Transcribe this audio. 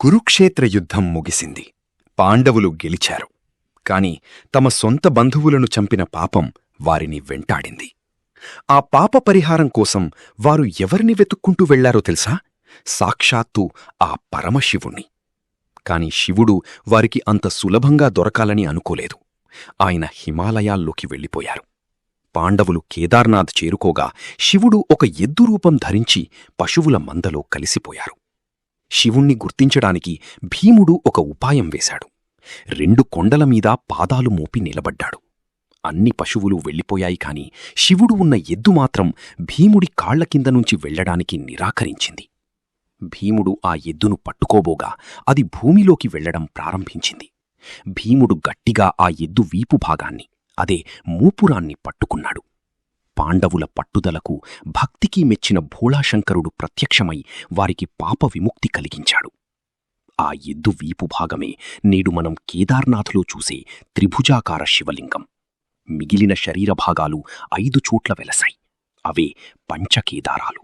కురుక్షేత్ర యుద్ధం ముగిసింది. పాండవులు గెలిచారు. కాని తమ సొంత బంధువులను చంపిన పాపం వారిని వెంటాడింది. ఆ పాప పరిహారం కోసం వారు ఎవరిని వెతుక్కుంటూ వెళ్లారో తెలుసా? సాక్షాత్తు ఆ పరమశివుణ్ణి. కాని శివుడు వారికి అంత సులభంగా దొరకాలని అనుకోలేదు. ఆయన హిమాలయాల్లోకి వెళ్ళిపోయారు. పాండవులు కేదార్నాథ్ చేరుకోగా శివుడు ఒక ఎద్దు రూపం ధరించి పశువుల మందలో కలిసిపోయారు. శివుణ్ణి గుర్తించడానికి భీముడు ఒక ఉపాయం వేశాడు. 2 కొండలమీద పాదాలు మోపి నిలబడ్డాడు. అన్ని పశువులు వెళ్ళిపోయాయి, కాని శివుడు ఉన్న ఎద్దు మాత్రం భీముడి కాళ్ల కింద నుంచి వెళ్లడానికి నిరాకరించింది. భీముడు ఆ ఎద్దును పట్టుకోబోగా అది భూమిలోకి వెళ్లడం ప్రారంభించింది. భీముడు గట్టిగా ఆ ఎద్దు వీపు భాగాన్ని, అదే మూపురాన్ని పట్టుకున్నాడు. పాండవుల పట్టుదలకు, భక్తికి మెచ్చిన భోళాశంకరుడు ప్రత్యక్షమై వారికి పాప విముక్తి కలిగించాడు. ఆ ఎద్దు వీపు భాగమే నేడు మనం కేదార్నాథ్లో చూసే త్రిభుజాకార శివలింగం. మిగిలిన శరీరభాగాలు 5 చోట్ల వెలసాయి. అవే పంచకేదారాలు.